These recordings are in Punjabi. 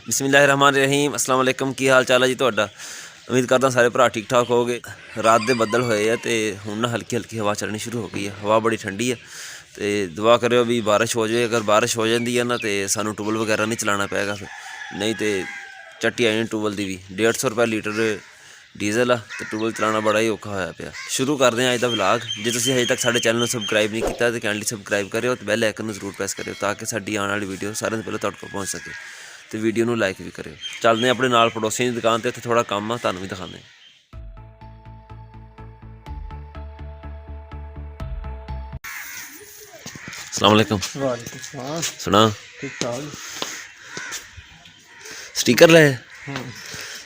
बिस्मिल्लाहिर्रहमानिर्रहीम अस्सलाम वालेकुम। की हाल चाल है जी तुहाडा? उम्मीद करदा सारे भरा ठीक ठाक होगे। रात दे बदल होए आ ते हुण ना हल्की हल्की हवा चलनी शुरू हो गई है। हवा बड़ी ठंडी है ते दुआ करो भी बारिश हो जाए। अगर बारिश हो जाती है ना तो सानू टूबल वगैरह नहीं चलाना पेगा, फिर नहीं तो झट्टी आई टूबल की भी 150 रुपये लीटर डीजल आ तो टूबल चलाना बड़ा ही औखा होया पिया। शुरू करते हैं अज का व्लॉग। जे तुसीं अजे तक साडे चैनल सबसक्राइब नहीं किया तो कैंडली सबसक्राइब करो तो बैल आइकन जरूर प्रेस करो ताकि साडी आने वाली वीडियो सारे तो पहले तुहाडे कोल पहुँच सके। तो वीडियो में लाइक भी करो। चलते अपने नाल पड़ोसियों की दुकान पर, उत्थे थोड़ा काम आ, तुहानूं भी दिखाने। अस्सलाम वालेकुम। सुना स्टिकर ले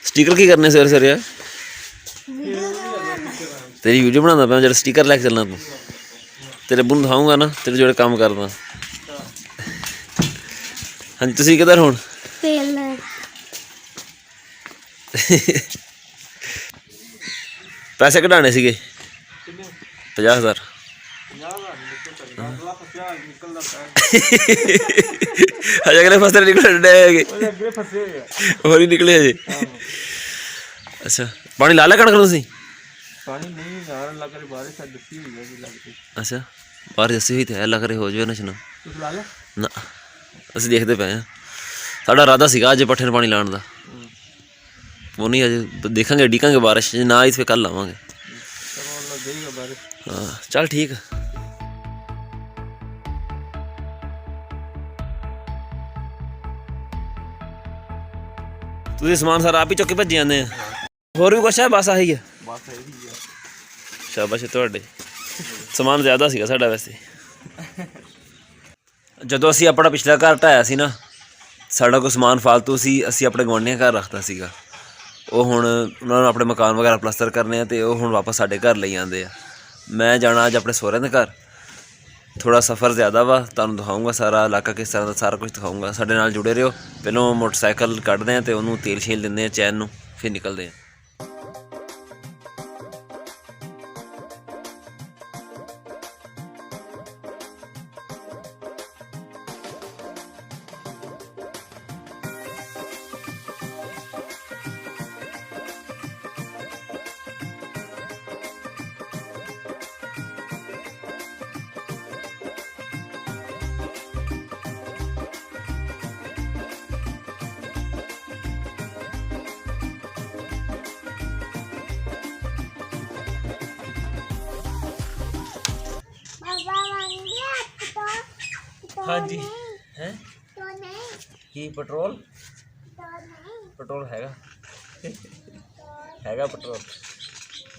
स्टिकर की करने सवेरे सवेरे तेरी वीडियो बनाना पाया जो स्टिकर लैके चलना तू। तेरे अब्बू दिखाऊंगा ना तेरे जोड़े काम करदा। हाँ जी तुसीं किधर हुण? पैसे कढाने सीगे 50,000। अजे अगले फसले निकले और ही निकले अजे। अच्छा पानी ला लिया कणक नूं तुसीं? अच्छा बारिश दसी हुई तो है, लग रही हो जाए ना ना असीं देखते पे हैं। साडा इरादा सीगा अज पट्ठे पानी लाने का, वो नहीं अजे देखांगे डिकांगे बारिश ना आई तो फिर कल लावांगे। हाँ चल ठीक है। तुसीं समान सारा आप ही चुक के भज्जी आने होर भी कुछ है? बस आही है। शाबाश तुहाडे समान ज़्यादा सीगा साडा वैसे। जदों असीं अपना पिछला घर ढाया सी ना, साडा कोई समान फालतू सी असीं अपने गुआंढियों घर रखता सीगा। वो हुण उन्होंने अपने मकान वगैरह प्लस्तर करने ते वो हुण वापस साडे घर लई आंदे आ। मैं जाना अज अपने सहुरे दे घर। थोड़ा सफ़र ज़्यादा वा, तुहानूं दिखाऊंगा सारा इलाका किस तरह का, सारा कुछ दिखाऊंगा। साडे नाल जुड़े रहो। पहलों मोटरसाइकिल कढ़दे हैं तो उन्होंने तेल छील देंगे हैं चैन नूं, फिर निकलते हैं। हाँ जी हैं की पेट्रोल पेट्रोल हैगा हैगा पेट्रोल।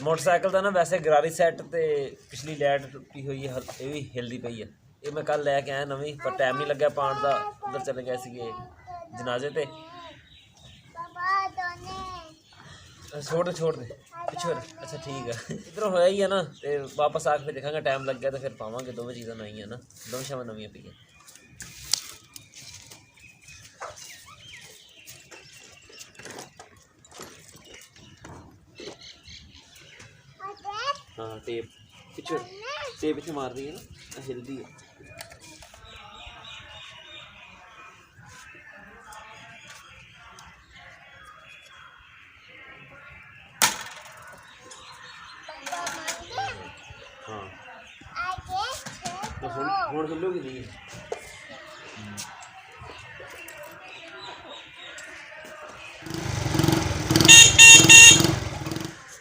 मोटरसाइकिल का ना वैसे गरारी सैट तो पिछली लाइट टुटी हुई है, ये भी हिलती पई है। ये मैं कल लैके आया नवीं, पर टाइम नहीं लग्या पाण का। उधर चले गए थे जनाजे ते। छोड़ दे पिछे। अच्छा ठीक है इधरों होया ही है ना, तो वापस आके फिर देखा टाइम लग गया तो फिर पावांगे। दोवें चीज़ां नवीं है ना, दोवें शावां नवीं पई है। हाँ टेप पिछे मार दी है ना, हिलदी है। हाँ हुण हिलोगी नहीं।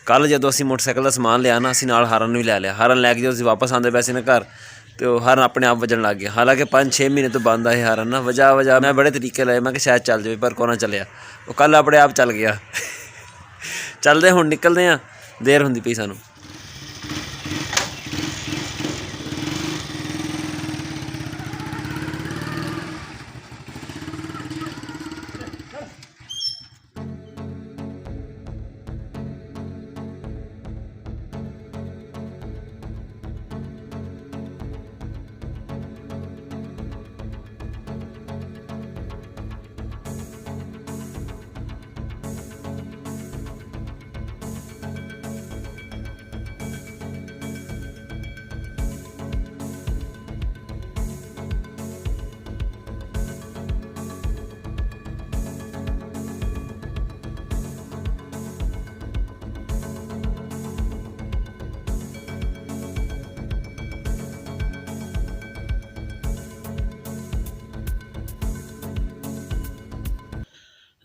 कल जो असीं मोटरसाइकिल का समान लिया ना, असीं नाल हारन भी लै लिया। हारन लैके जो असीं वापस आते पैसे ने घर, तो हारन अपने आप वजन लग गया। हालांकि 5-6 महीने तो बंद है हारन ना, वजह मैं बड़े तरीके लाए, मैं कि शायद चल जाए, पर कोना चलिया। वो कल अपने आप चल गया। चलते हुण निकलते हैं, देर होंदी पई सानूं।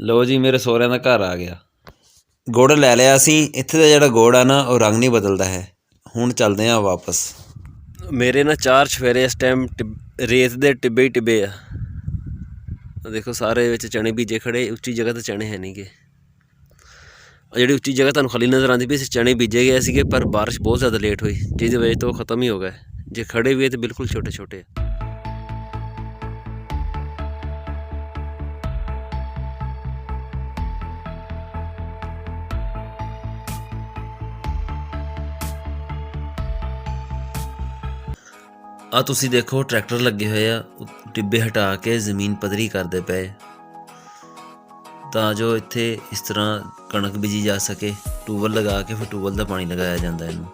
ਲਓ ਜੀ, ਮੇਰੇ ਸਹੁਰਿਆਂ ਦਾ ਘਰ ਆ ਗਿਆ। ਗੁੜ ਲੈ ਲਿਆ ਅਸੀਂ। ਇੱਥੇ ਦਾ ਜਿਹੜਾ ਗੁੜ ਆ ਨਾ ਉਹ ਰੰਗ ਨਹੀਂ ਬਦਲਦਾ ਹੈ। ਹੁਣ ਚੱਲਦੇ ਹਾਂ ਵਾਪਸ। ਮੇਰੇ ਨਾ 4 ਚੁਫੇਰੇ ਇਸ ਟਾਈਮ ਰੇਤ ਦੇ ਟਿੱਬੇ ਹੀ ਟਿੱਬੇ ਆ। ਦੇਖੋ ਸਾਰੇ ਵਿੱਚ ਚਣੇ ਬੀਜੇ ਖੜੇ। ਉੱਚੀ ਜਗ੍ਹਾ 'ਤੇ ਚਣੇ ਹੈ ਨਹੀਂ ਗੇ। ਜਿਹੜੀ ਉੱਚੀ ਜਗ੍ਹਾ ਤੁਹਾਨੂੰ ਖਾਲੀ ਨਜ਼ਰ ਆਉਂਦੀ ਪਈ ਸੀ, ਚਣੇ ਬੀਜੇ ਗਏ ਸੀਗੇ, ਪਰ ਬਾਰਿਸ਼ ਬਹੁਤ ਜ਼ਿਆਦਾ ਲੇਟ ਹੋਈ ਜਿਹਦੀ ਵਜ੍ਹਾ ਤੋਂ ਉਹ ਖ਼ਤਮ ਹੀ ਹੋ ਗਏ। ਜੇ ਖੜੇ ਵੀ ਹੈ ਤਾਂ ਬਿਲਕੁਲ ਛੋਟੇ ਛੋਟੇ ਆ। ਆ ਤੁਸੀਂ ਦੇਖੋ ਟਰੈਕਟਰ ਲੱਗੇ ਹੋਏ ਆ, ਟਿੱਬੇ ਹਟਾ ਕੇ ਜ਼ਮੀਨ ਪੱਧਰੀ ਕਰਦੇ ਪਏ ਤਾਂ ਜੋ ਇੱਥੇ ਇਸ ਤਰ੍ਹਾਂ ਕਣਕ ਬੀਜੀ ਜਾ ਸਕੇ। ਟਿਊਬਵੈੱਲ ਲਗਾ ਕੇ ਫਿਰ ਟਿਊਬਵੈੱਲ ਦਾ ਪਾਣੀ ਲਗਾਇਆ ਜਾਂਦਾ ਇਹਨੂੰ।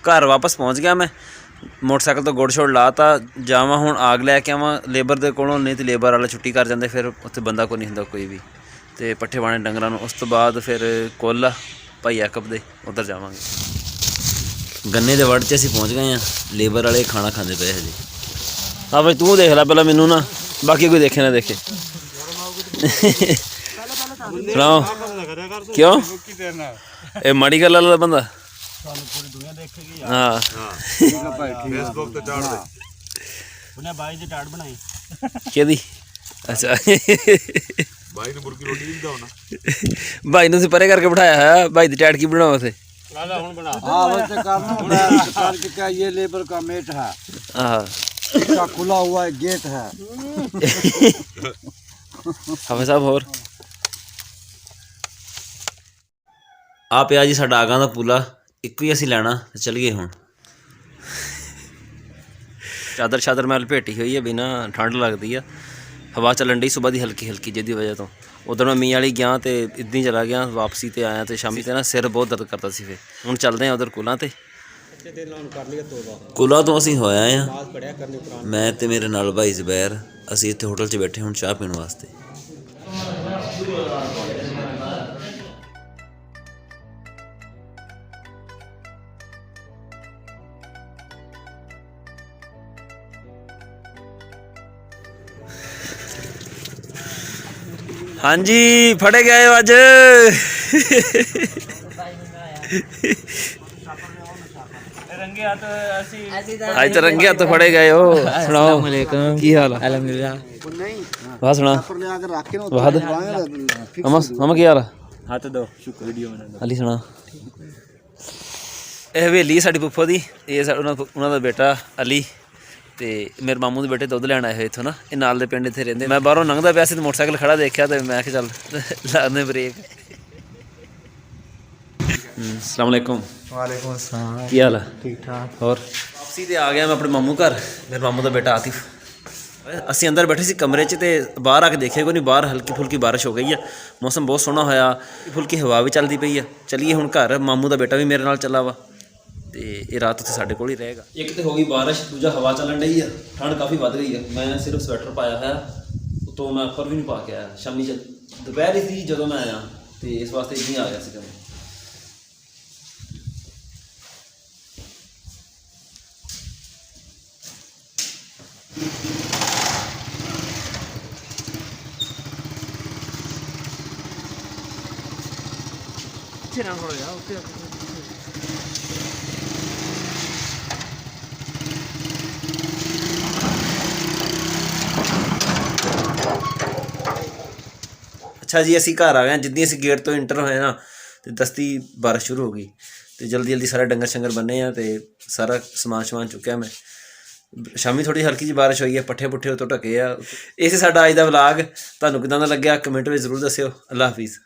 ਘਰ ਵਾਪਸ ਪਹੁੰਚ ਗਿਆ ਮੈਂ। ਮੋਟਰਸਾਈਕਲ ਤੋਂ ਗੁੜ ਛੋੜ ਲਾ ਤਾ। ਜਾਵਾਂ ਹੁਣ ਆਗ ਲੈ ਕੇ ਆਵਾਂ ਲੇਬਰ ਦੇ ਕੋਲੋਂ, ਨਹੀਂ ਤਾਂ ਲੇਬਰ ਵਾਲਾ ਛੁੱਟੀ ਕਰ ਜਾਂਦੇ, ਫਿਰ ਉੱਥੇ ਬੰਦਾ ਕੋਈ ਨਹੀਂ ਹੁੰਦਾ ਕੋਈ ਵੀ। ਅਤੇ ਪੱਠੇ ਪਾਣੇ ਡੰਗਰਾਂ ਨੂੰ। ਉਸ ਤੋਂ ਬਾਅਦ ਫਿਰ ਕੁੱਲ ਭਾਈ ਐਕਪ ਦੇ ਉੱਧਰ ਜਾਵਾਂਗੇ। ਗੰਨੇ ਦੇ ਵੜ 'ਚ ਅਸੀਂ ਪਹੁੰਚ ਗਏ ਹਾਂ। ਲੇਬਰ ਵਾਲੇ ਖਾਣਾ ਖਾਂਦੇ ਪਏ ਹਜੇ। ਹਾਂ ਬਈ ਤੂੰ ਦੇਖ ਲੈ ਪਹਿਲਾਂ ਮੈਨੂੰ ਨਾ, ਬਾਕੀ ਕੋਈ ਦੇਖੇ ਨਾ ਦੇਖੇ। ਸੁਣਾਓ ਕਿਉਂ ਇਹ ਮਾੜੀ ਗੱਲ ਵਾਲਾ ਬੰਦਾ? ਹਾਂ ਫੇਸਬੁੱਕ ਤੇ ਚਾੜ ਦੇ ਉਹਨੇ ਬਾਈ ਦੀ ਟਾੜ ਬਣਾਈ। ਕਿਹਦੀ? ਅੱਛਾ ਬਾਈ ਨੂੰ ਮੁਰਗੀ ਰੋਟੀ ਦਿੰਦਾ ਹੋਣਾ। ਬਾਈ ਨੂੰ ਤੁਸੀਂ ਪਰੇ ਕਰਕੇ ਬਿਠਾਇਆ ਹੈ। ਬਾਈ ਦੀ ਟਾੜ ਕੀ ਬਣਾਓ ਉਥੇ? ਹੁਣ ਬਣਾ। हाँ वैसे करना सरकार की क्या ये लेबर का मेट है। इसका खुला हुआ गेट है। हमें साहब और ਆ ਪਿਆ ਜੀ ਸਾਡਾ ਆਗਾਂ ਦਾ ਪੂਲਾ। ਇੱਕ ਹੀ ਅਸੀਂ ਲੈਣਾ ਤੇ ਚੱਲ ਗਏ ਹੁਣ। ਚਾਦਰ ਚਾਦਰ ਮੈਂ ਲਪੇਟੀ ਹੋਈ ਹੈ, ਬਿਨਾਂ ਠੰਡ ਲੱਗਦੀ ਆ। ਹਵਾ ਚੱਲਣ ਡਈ ਸੁਬਾਹ ਦੀ ਹਲਕੀ ਹਲਕੀ, ਜਿਹਦੀ ਵਜ੍ਹਾ ਤੋਂ ਉੱਧਰ ਮੈਂ ਮੀਂਹ ਵਾਲੀ ਗਿਆ ਅਤੇ ਇੱਦਾਂ ਹੀ ਚਲਾ ਗਿਆ। ਵਾਪਸੀ 'ਤੇ ਆਇਆ ਅਤੇ ਸ਼ਾਮੀ 'ਤੇ ਨਾ ਸਿਰ ਬਹੁਤ ਦਰਦ ਕਰਦਾ ਸੀ। ਫਿਰ ਹੁਣ ਚੱਲਦੇ ਹਾਂ ਉੱਧਰ ਕੁਲਾਂ 'ਤੇ। ਕੁਲਾਂ ਤੋਂ ਅਸੀਂ ਹੋਇਆ ਹਾਂ, ਮੈਂ ਅਤੇ ਮੇਰੇ ਨਾਲ ਭਾਈ ਜ਼ਬੈਰ। ਅਸੀਂ ਇੱਥੇ ਹੋਟਲ 'ਚ ਬੈਠੇ ਹੁਣ ਚਾਹ ਪੀਣ ਵਾਸਤੇ। ਹਾਂਜੀ ਫੜੇ ਗਏ ਅੱਜ। ਅੱਜ ਤਾਂ ਰੰਗੇ ਹੱਥ ਫੜੇ ਗਏ ਹੋ। ਸੁਣਾਓ ਕੀ ਹਾਲ ਆ? ਵਾਹ ਸੁਣਾ ਵਾਹ ਮਾਮਾ ਕੀ ਹਾਲ ਆ? ਹੱਥ ਦੋ ਵੀਡੀਓ ਅਲੀ ਸੁਣਾ। ਇਹ ਹਵੇਲੀ ਸਾਡੀ ਫੁੱਫੋ ਦੀ। ਇਹ ਉਹਨਾਂ ਦਾ ਬੇਟਾ ਅਲੀ ਅਤੇ ਮੇਰੇ ਮਾਮੂ ਦੇ ਬੇਟੇ ਦੁੱਧ ਲੈਣ ਆਏ ਹੋਏ ਇੱਥੋਂ ਨਾ। ਇਹ ਨਾਲ ਦੇ ਪਿੰਡ ਇੱਥੇ ਰਹਿੰਦੇ। ਮੈਂ ਬਾਹਰੋਂ ਲੰਘਦਾ ਪਿਆ ਸੀ ਅਤੇ ਮੋਟਰਸਾਈਕਲ ਖੜ੍ਹਾ ਦੇਖਿਆ ਅਤੇ ਮੈਂ ਕਿਹਾ ਚੱਲ ਲਾਉਂਦੇ ਬ੍ਰੇਕ। ਅਸਲਾਮ ਵਾਲੇਕੁਮ। ਵਾਲੇਕੁਮ ਅਸਲਾਮ। ਕੀ ਹਾਲ ਆ? ਠੀਕ ਠਾਕ। ਹੋਰ ਵਾਪਸੀ 'ਤੇ ਆ ਗਿਆ ਮੈਂ ਆਪਣੇ ਮਾਮੂ ਘਰ। ਮੇਰੇ ਮਾਮੂ ਦਾ ਬੇਟਾ ਆਤਿਫ। ਅਸੀਂ ਅੰਦਰ ਬੈਠੇ ਸੀ ਕਮਰੇ 'ਚ ਅਤੇ ਬਾਹਰ ਆ ਕੇ ਦੇਖਿਆ ਕੋਈ ਨਹੀਂ। ਬਾਹਰ ਹਲਕੀ ਫੁਲਕੀ ਬਾਰਿਸ਼ ਹੋ ਗਈ ਆ। ਮੌਸਮ ਬਹੁਤ ਸੋਹਣਾ ਹੋਇਆ, ਫੁਲਕੀ ਹਵਾ ਵੀ ਚੱਲਦੀ ਪਈ ਆ। ਚੱਲੀਏ ਹੁਣ ਘਰ। ਮਾਮੂ ਦਾ ਬੇਟਾ ਵੀ ਮੇਰੇ ਨਾਲ ਚੱਲਾ ਵਾ ਅਤੇ ਇਹ ਰਾਤ ਉੱਥੇ ਸਾਡੇ ਕੋਲ ਹੀ ਰਹੇਗਾ। ਇੱਕ ਤਾਂ ਹੋ ਗਈ ਬਾਰਿਸ਼, ਦੂਜਾ ਹਵਾ ਚੱਲਣ ਡਈ ਆ। ਠੰਡ ਕਾਫੀ ਵੱਧ ਗਈ ਆ। ਮੈਂ ਸਿਰਫ ਸਵੈਟਰ ਪਾਇਆ ਹੋਇਆ, ਉੱਤੋਂ ਮੈਂ ਉੱਪਰ ਵੀ ਨਹੀਂ ਪਾ ਕੇ ਆਇਆ। ਸ਼ਾਮੀ ਦੁਪਹਿਰ ਸੀ ਜਦੋਂ ਮੈਂ ਆਇਆ ਅਤੇ ਇਸ ਵਾਸਤੇ ਇੱਦਾਂ ਹੀ ਆ ਗਿਆ ਸੀਗਾ ਮੈਂ। ਅੱਛਾ ਜੀ ਅਸੀਂ ਘਰ ਆ ਗਏ। ਜਿੱਦਾਂ ਅਸੀਂ ਗੇਟ ਤੋਂ ਇੰਟਰ ਹੋਏ ਨਾ ਅਤੇ ਦਸਤੀ ਬਾਰਿਸ਼ ਸ਼ੁਰੂ ਹੋ ਗਈ ਅਤੇ ਜਲਦੀ ਜਲਦੀ ਸਾਰੇ ਡੰਗਰ ਸ਼ੰਗਰ ਬੰਨੇ ਆ ਅਤੇ ਸਾਰਾ ਸਮਾਨ ਚੁੱਕਿਆ ਮੈਂ। ਸ਼ਾਮੀ ਥੋੜ੍ਹੀ ਹਲਕੀ ਜਿਹੀ ਬਾਰਿਸ਼ ਹੋਈ ਹੈ। ਪੱਠੇ ਪੁੱਠੇ ਉੱਤੋਂ ਢੱਕੇ ਆ। ਇਹ ਸੀ ਸਾਡਾ ਅੱਜ ਦਾ ਵਲਾਗ। ਤੁਹਾਨੂੰ ਕਿੱਦਾਂ ਦਾ ਲੱਗਿਆ ਕਮੈਂਟ ਵਿੱਚ ਜ਼ਰੂਰ ਦੱਸਿਓ। ਅੱਲਾ ਹਾਫਿਜ਼।